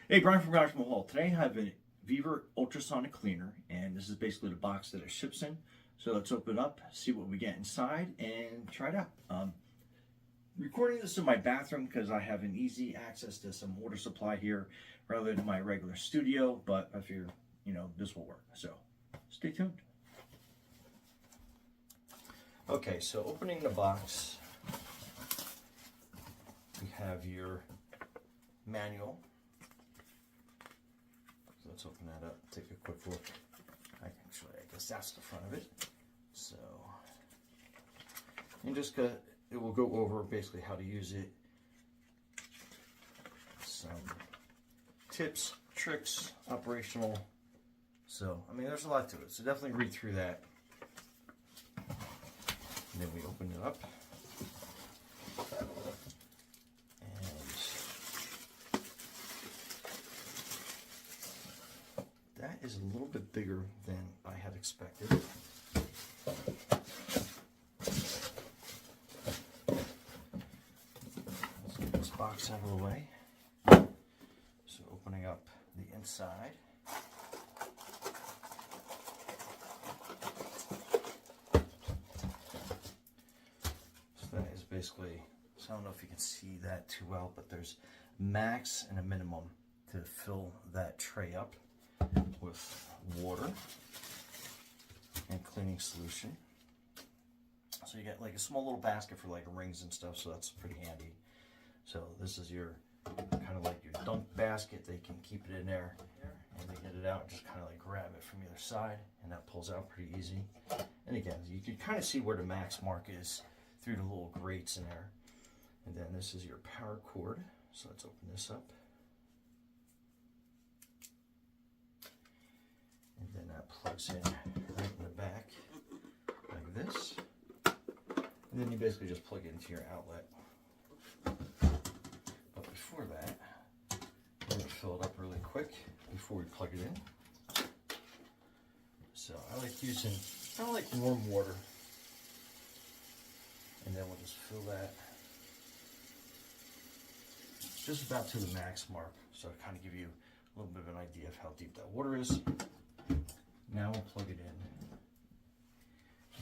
Hey, Brian from Garage Mahal. Today I have a VEVOR Ultrasonic cleaner, and this is basically the box that it ships in. So let's open it up, see what we get inside, and try it out. Recording this in my bathroom because I have an easy access to some water supply here rather than my regular studio, but I figure, this will work. So stay tuned. Okay, so opening the box, we have your manual. So let's open that up, take a quick look. I guess that's the front of it. So, and it will go over basically how to use it, some tips, tricks, operational. So, there's a lot to it. So definitely read through that. And then we open it up. That is a little bit bigger than I had expected. Let's get this box out of the way. So opening up the inside. So that is basically, so I don't know if you can see that too well, but there's max and a minimum to fill that tray up with water and cleaning solution. So you get like a small little basket for like rings and stuff, so that's pretty handy. So this is your kind of like your dunk basket. They can keep it in there and they get it out and just kind of like grab it from either side, and that pulls out pretty easy. And again, you can kind of see where the max mark is through the little grates in there. And then this is your power cord. So let's open this up. And then that plugs in right in the back like this. And then you basically just plug it into your outlet. But before that, we're going to fill it up really quick before we plug it in. So I like using kind of like warm water. And then we'll just fill that just about to the max mark. So to kind of give you a little bit of an idea of how deep that water is. Now we'll plug it in,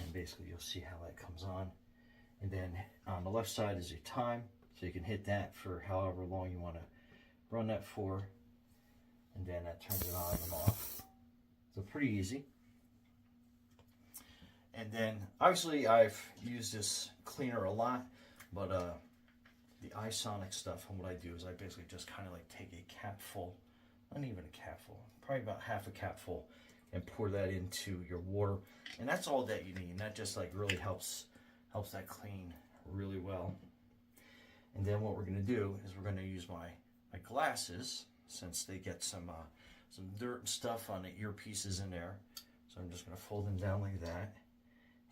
and basically you'll see how that comes on. And then on the left side is your time, so you can hit that for however long you want to run that for, and then that turns it on and off. So pretty easy. And then obviously I've used this cleaner a lot, but the Eyeglass stuff, and what I do is I basically just kind of like take a cap full, not even a cap full, probably about half a cap full, and pour that into your water, and that's all that you need. And that just like really helps that clean really well. And then what we're going to do is we're going to use my glasses, since they get some dirt and stuff on the earpieces in there. So I'm just going to fold them down like that.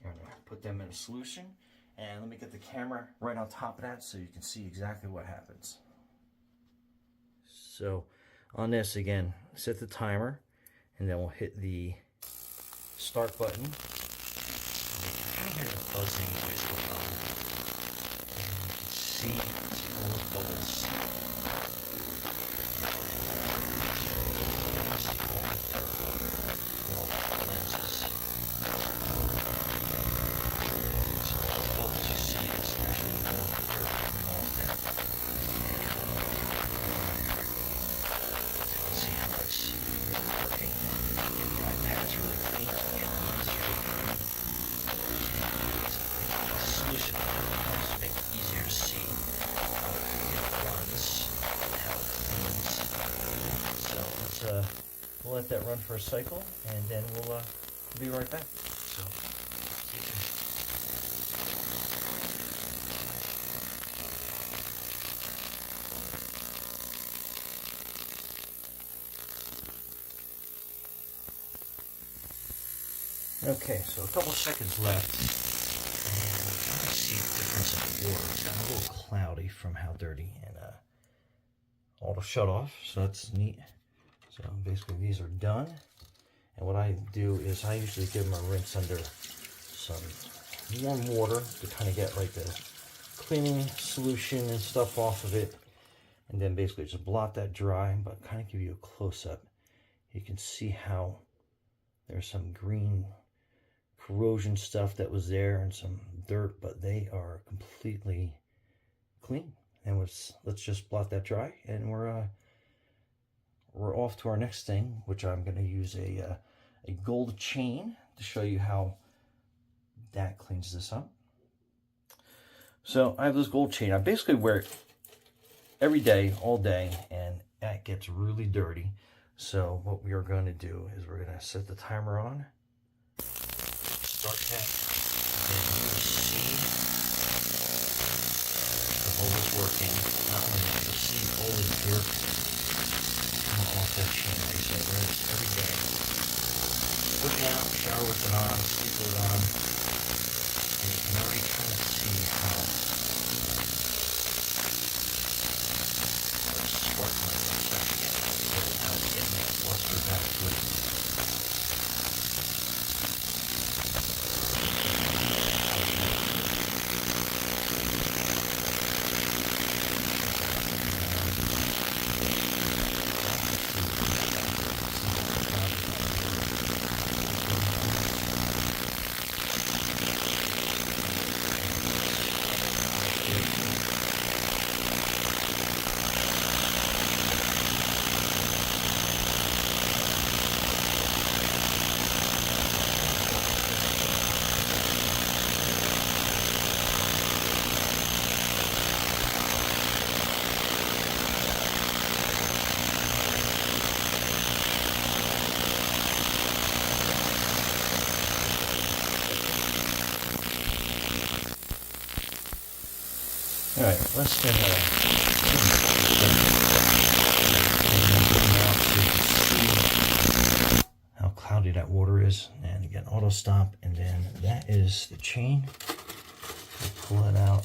I'm going to put them in a solution, and let me get the camera right on top of that so you can see exactly what happens. So on this, again, set the timer. And then we'll hit the start button. And you can kind of hear the buzzing noise going on. And you can see all the bubbles. You can see all the dirt, all the lenses. So all the bubbles you see is actually all the dirt coming off there. You can see how it's working. It's really clean, and it's really clean. It's a solution that helps make it easier to see how it runs and how it cleans. So we'll let that run for a cycle, and then we'll be right back. So stay tuned. Okay, so a couple seconds left, and I'm trying to see the difference in the water. It's gotten a little cloudy from how dirty, and auto shut off, so that's neat. So basically these are done, and what I do is I usually give them a rinse under some warm water to kind of get like the cleaning solution and stuff off of it, and then basically just blot that dry, but kind of give you a close-up. You can see how there's some green corrosion stuff that was there and some dirt, but they are completely clean. And let's just blot that dry, and we're off to our next thing, which I'm going to use a gold chain to show you how that cleans this up. So I have this gold chain. I basically wear it every day, all day, and that gets really dirty. So what we are going to do is we're going to set the timer on, start that, and you will see the hole is working. Not only that, you'll see all the dirt coming off that chain. Like I said, wear this every day. Put it out, shower with it on, sleep with it on, and you can already kind of see how back to it. All right, let's get how cloudy that water is, and again, auto stop, and then that is the chain. Pull it out,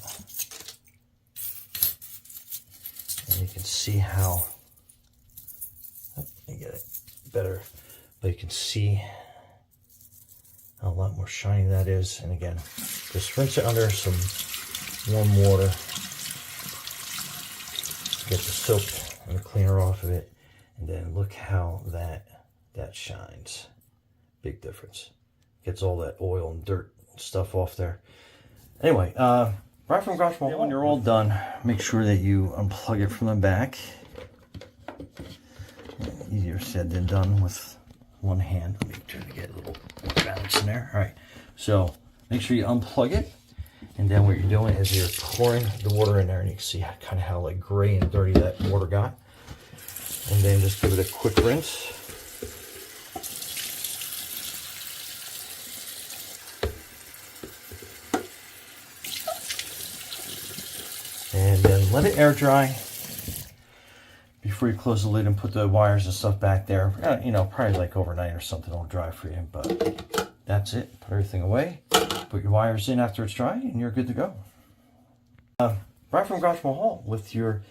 and you can see how. Let me get it better, but you can see how a lot more shiny that is. And again, just rinse it under some warm water. Get the soap and the cleaner off of it, and then look how that shines. Big difference. Gets all that oil and dirt and stuff off there. Anyway, right from Garage Mall. When you're all done, make sure that you unplug it from the back. Easier said than done with one hand. Let me try to get a little balance in there. All right, so make sure you unplug it. And then what you're doing is you're pouring the water in there, and you can see kind of how like gray and dirty that water got. And then just give it a quick rinse. And then let it air dry before you close the lid and put the wires and stuff back there. You know, probably like overnight or something will dry for you, but that's it. Put everything away. Put your wires in after it's dry, and you're good to go. Right from Garage Mall with your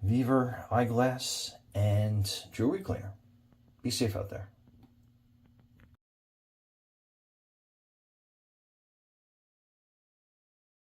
VEVOR eyeglass and jewelry cleaner. Be safe out there.